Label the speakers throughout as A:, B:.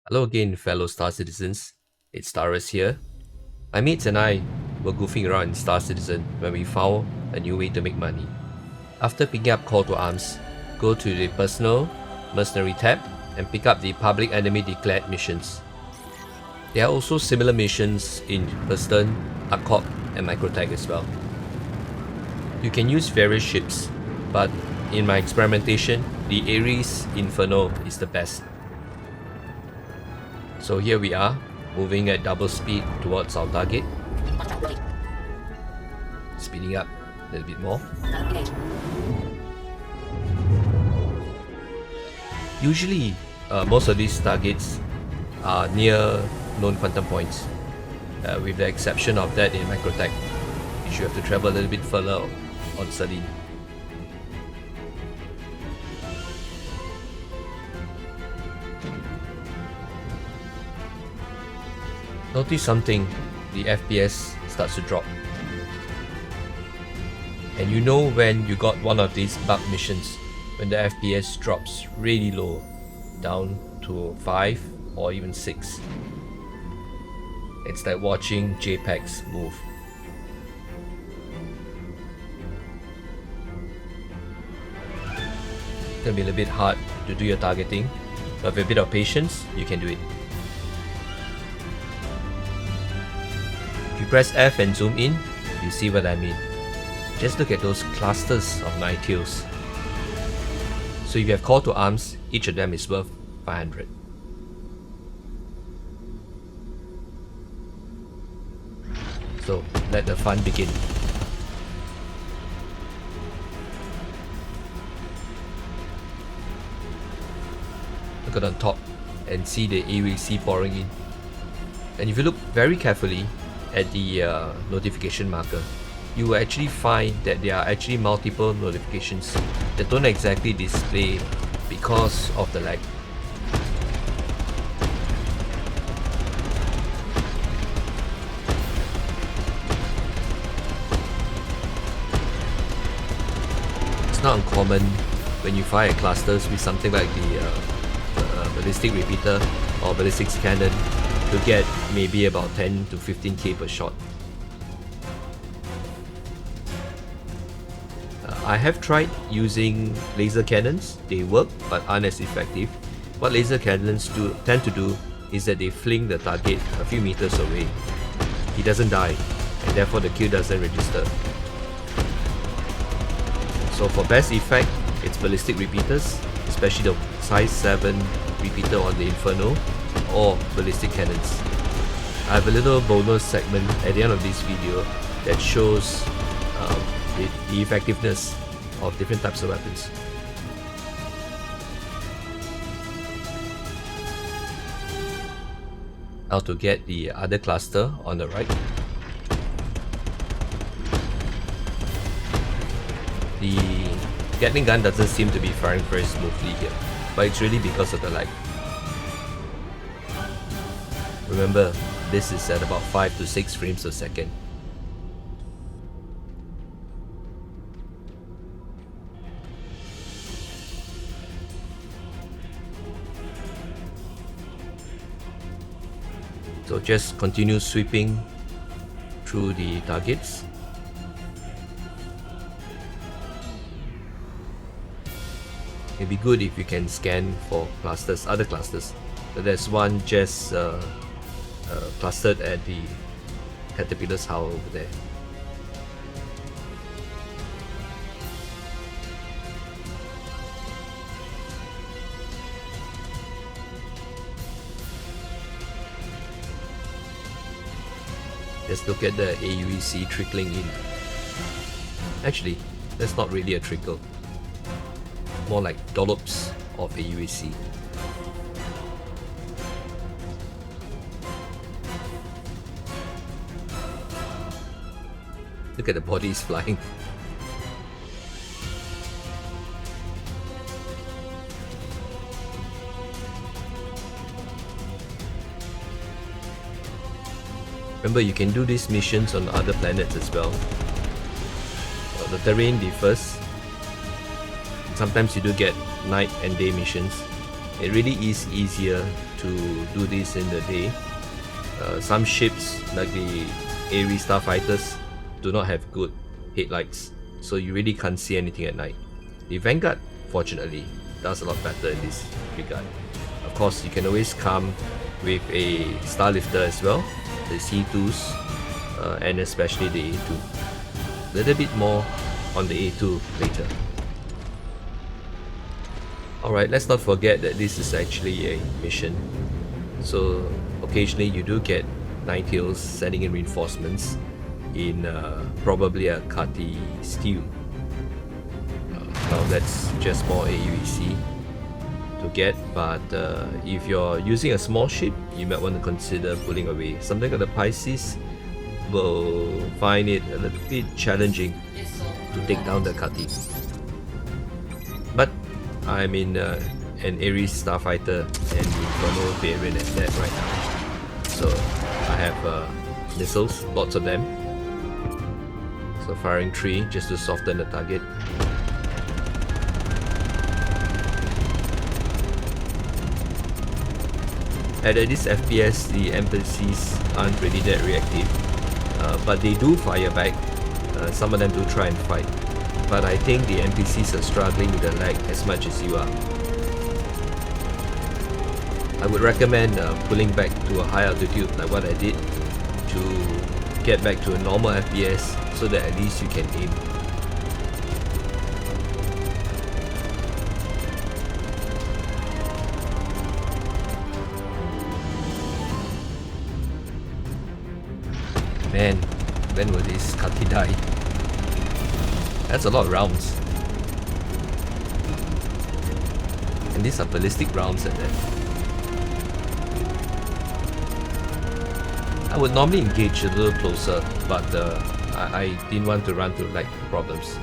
A: Hello again, fellow Star Citizens. It's Starus here. My mates and I were goofing around in Star Citizen when we found a new way to make money. After picking up Call to Arms, go to the Personal Mercenary tab and pick up the Public Enemy Declared missions. There are also similar missions in Perston, ARCOP and Microtech as well. You can use various ships, but in my experimentation, the Ares Inferno is the best. So here we are, moving at double speed towards our target. Speeding up a little bit more. Usually, most of these targets are near known quantum points, with the exception of that in Microtech. You should have to travel a little bit further on Celine. Notice something, the FPS starts to drop. And you know when you got one of these bug missions, when the FPS drops really low, down to 5 or even 6. It's like watching JPEGs move. It's gonna be a little bit hard to do your targeting, but with a bit of patience, you can do it. If you press F and zoom in, you see what I mean. Just look at those clusters of NineTails. So if you have Call to Arms, each of them is worth 500. So let the fun begin. Look at on top and see the aUEC pouring in. And if you look very carefully at the notification marker, you will actually find that there are actually multiple notifications that don't exactly display because of the lag. It's not uncommon when you fire clusters with something like the ballistic repeater or ballistic cannon to get maybe about 10 to 15k per shot. I have tried using laser cannons. They work but aren't as effective. What laser cannons tend to do is that they fling the target a few meters away. He doesn't die, and therefore the kill doesn't register. So for best effect, it's ballistic repeaters, especially the size 7 repeater on the Inferno, or ballistic cannons. I have a little bonus segment at the end of this video that shows the effectiveness of different types of weapons. Now to get the other cluster on the right. The Gatling gun doesn't seem to be firing very smoothly here, but it's really because of the lag. Remember, this is at about 5 to 6 frames a second. So just continue sweeping through the targets. It'd be good if you can scan for clusters, other clusters. So there's one just clustered at the caterpillar's hull over there. Just look at the aUEC trickling in. Actually, that's not really a trickle. More like dollops of aUEC. Look at the bodies flying. Remember, you can do these missions on other planets as well. The terrain differs. Sometimes you do get night and day missions. it really is easier to do this in the day. Some ships like the Ares starfighters do not have good headlights, so you really can't see anything at night. The Vanguard, fortunately, does a lot better in this regard. Of course, you can always come with a Starlifter as well, the C2s, and especially the A2. A little bit more on the A2 later. Alright, let's not forget that this is actually a mission. So occasionally you do get NineTails sending in reinforcements in probably a Kati stew. Now that's just more aUEC to get, but if you're using a small ship, you might want to consider pulling away. Something like the Pisces will find it a little bit challenging to take down the Kati. But I'm in an Ares starfighter and Inferno variant at that right now. So I have missiles, lots of them. So firing 3 just to soften the target. At this FPS, the NPCs aren't really that reactive, but they do fire back. Some of them do try and fight, but I think the NPCs are struggling with the lag as much as you are. I would recommend pulling back to a high altitude like what I did to get back to a normal FPS so that at least you can aim. Man, when will this Kati die? That's a lot of rounds. And these are ballistic rounds at that. I would normally engage a little closer, but I didn't want to run into like problems.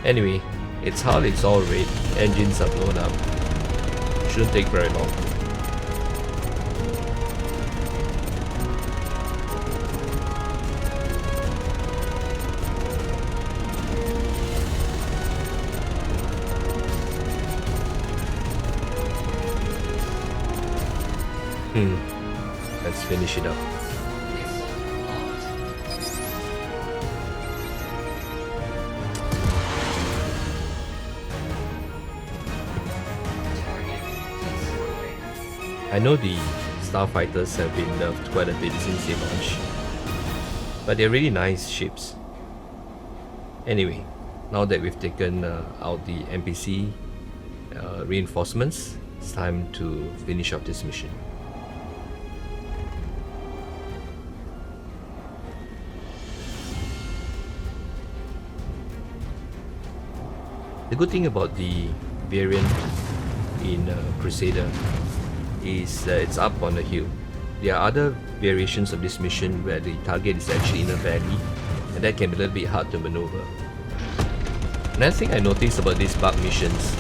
A: Anyway, its hull is all red, engines are blown up. Shouldn't take very long. Let's finish it up. I know the starfighters have been nerfed quite a bit since they launched, but they're really nice ships. Anyway, now that we've taken out the NPC reinforcements, it's time to finish up this mission. The good thing about the variant in Crusader is that it's up on a hill. There are other variations of this mission where the target is actually in a valley, and that can be a little bit hard to maneuver. Another thing I noticed about these bug missions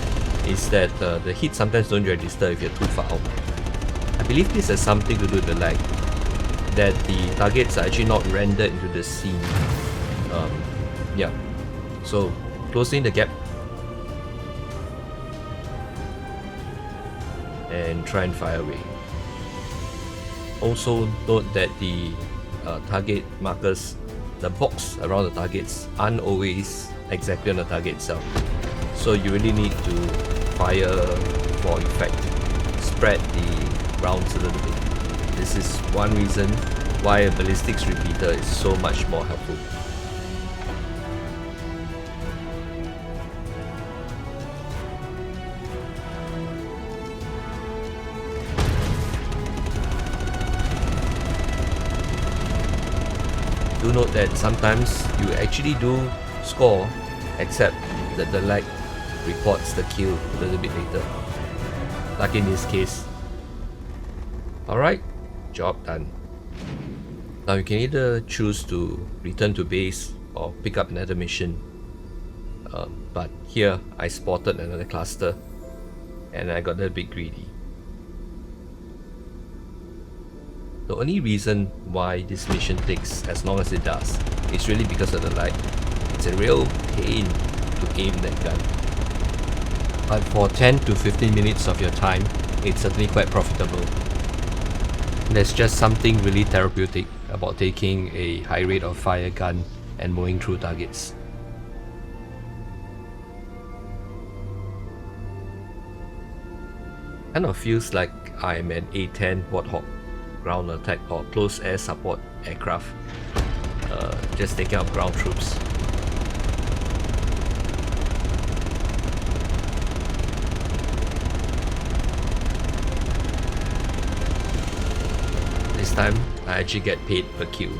A: is that the hits sometimes don't register if you're too far out. I believe this has something to do with the lag, that the targets are actually not rendered into the scene. Yeah, so closing the gap and try and fire away. Also note that the target markers, the box around the targets, aren't always exactly on the target itself. So you really need to fire for effect. Spread the rounds a little bit. This is one reason why a ballistics repeater is so much more helpful. Do note that sometimes you actually do score, except that the lag reports the kill a little bit later, like in this case. Alright, job done. Now you can either choose to return to base or pick up another mission, but here I spotted another cluster and I got a bit greedy. The only reason why this mission takes as long as it does is really because of the lag. It's a real pain to aim that gun. But for 10 to 15 minutes of your time, it's certainly quite profitable. There's just something really therapeutic about taking a high rate of fire gun and mowing through targets. Kind of feels like I'm an A-10 Warthog ground attack or close air support aircraft, just taking out ground troops. This time, I actually get paid per kill.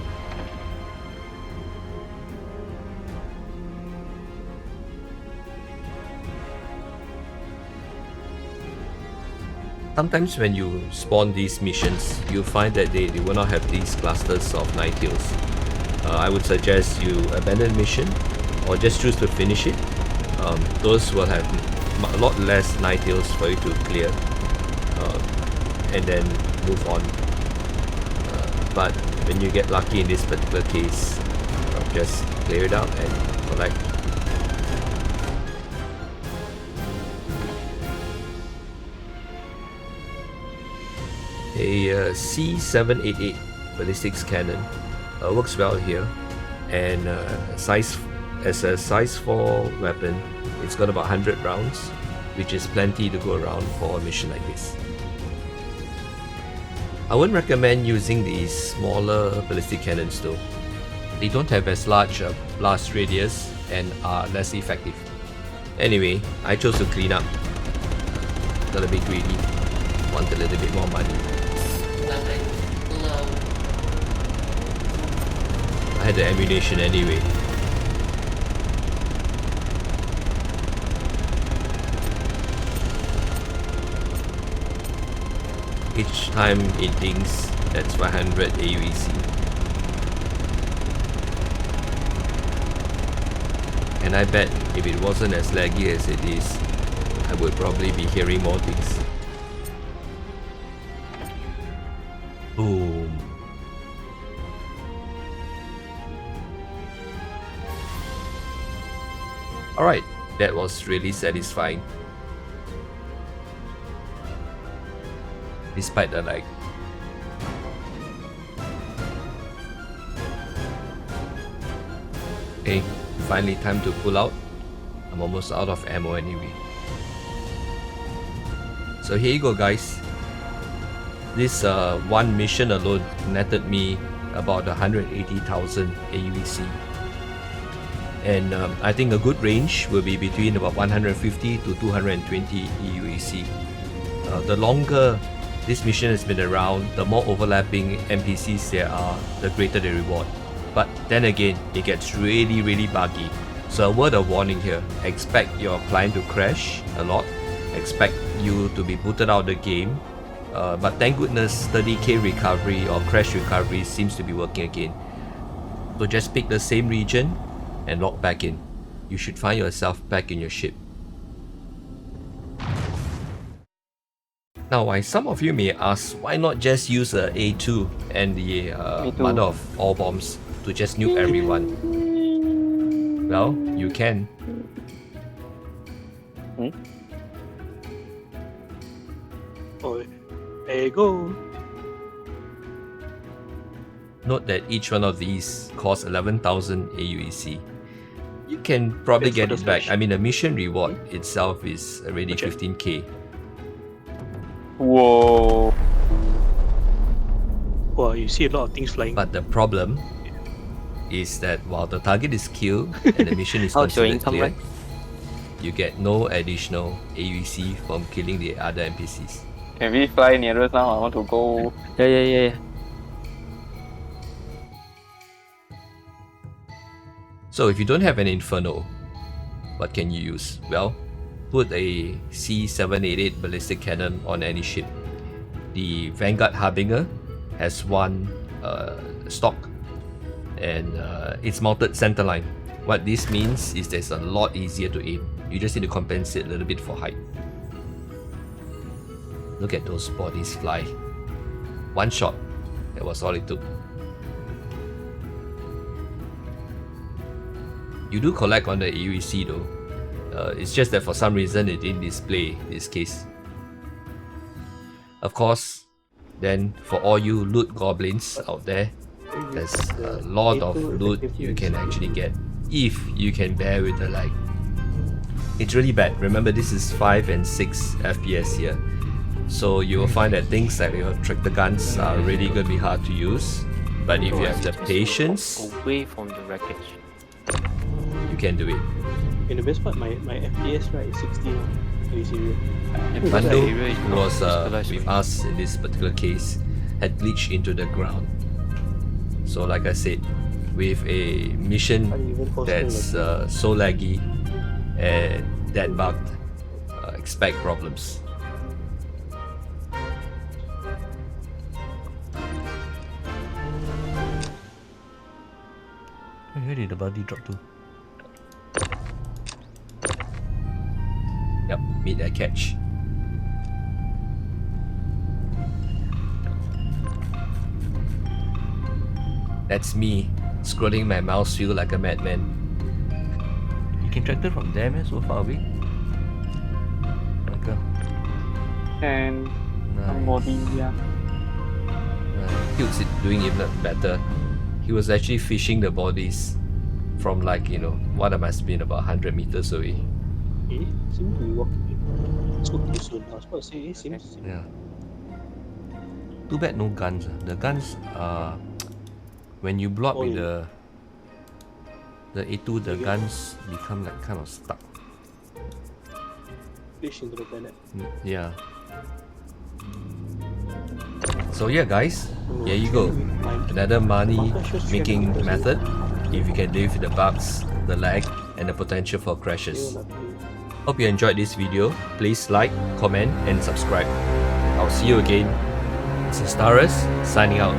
A: Sometimes when you spawn these missions, you'll find that they will not have these clusters of NineTails. I would suggest you abandon mission or just choose to finish it. Those will have a lot less NineTails for you to clear and then move on. But when you get lucky in this particular case, just clear it out and collect. A C788 Ballistic Cannon works well here, and as a size 4 weapon, it's got about 100 rounds, which is plenty to go around for a mission like this. I wouldn't recommend using these smaller ballistic cannons though. They don't have as large a blast radius and are less effective. Anyway, I chose to clean up. Got a bit greedy, want a little bit more money. I had the ammunition anyway. Each time it dings, that's 500 aUEC. And I bet if it wasn't as laggy as it is, I would probably be hearing more things. Boom. Alright, that was really satisfying. Despite the lag. Okay, finally time to pull out. I'm almost out of ammo anyway. So here you go guys. This one mission alone netted me about 180,000 aUEC. And I think a good range will be between about 150 to 220 aUEC. The longer this mission has been around, the more overlapping NPCs there are, the greater the reward. But then again, it gets really buggy. So a word of warning here, expect your client to crash a lot, expect you to be booted out of the game, but thank goodness 30k recovery or crash recovery seems to be working again. So just pick the same region and log back in. You should find yourself back in your ship. Now, why some of you may ask, why not just use a A2 and the mother of all bombs to just nuke everyone? Well, you can.
B: Oh, there you go.
A: Note that each one of these costs 11,000 aUEC. You can probably get it back. I mean, the mission reward itself is already 15k.
B: Whoa. Wow, you see a lot of things flying.
A: But the problem is that while the target is killed and the mission is considered clear, you get no additional aUEC from killing the other NPCs.
C: Can we fly nearer now? I want to go.
D: Yeah.
A: So if you don't have an Inferno, what can you use? Well, put a C788 Ballistic Cannon on any ship. The Vanguard Harbinger has one stock, and it's mounted centerline. What this means is that it's a lot easier to aim. You just need to compensate a little bit for height. Look at those bodies fly. One shot, that was all it took. You do collect on the aUEC though. It's just that for some reason it didn't display this case. Of course, then for all you loot goblins out there, there's a lot of loot you can actually get if you can bear with the lag. It's really bad. Remember, this is 5 and 6 FPS here. So you will find that things like your tractor guns are really going to be hard to use. But if you have the patience,
D: away from the wreckage,
A: you can do it.
B: In the best part, my FPS right is 60 now. Are you serious?
A: Mando, who was with us in this particular case, had glitched into the ground. So like I said, with a mission that's so laggy and that bugged, expect problems. Where did the body drop to? Yep, meet that catch. That's me, scrolling my mouse wheel like a madman. You can track it from there, man, so far away. Okay.
C: And
A: Nice.
C: somebody, yeah.
A: Hilt's doing even better. He was actually fishing the bodies from like, you know, what must have been about 100 meters away.
B: Seems to be walking so too soon. I was about to say, seems.
A: Yeah. Too bad no guns. The guns when you block with the A2, the guns become like kind of stuck.
B: Fish into the planet.
A: Yeah. So yeah guys, here you go. Another money making method if you can live with the bugs, the lag and the potential for crashes. Hope you enjoyed this video. Please like, comment and subscribe. I'll see you again. This is Star Denizens signing out.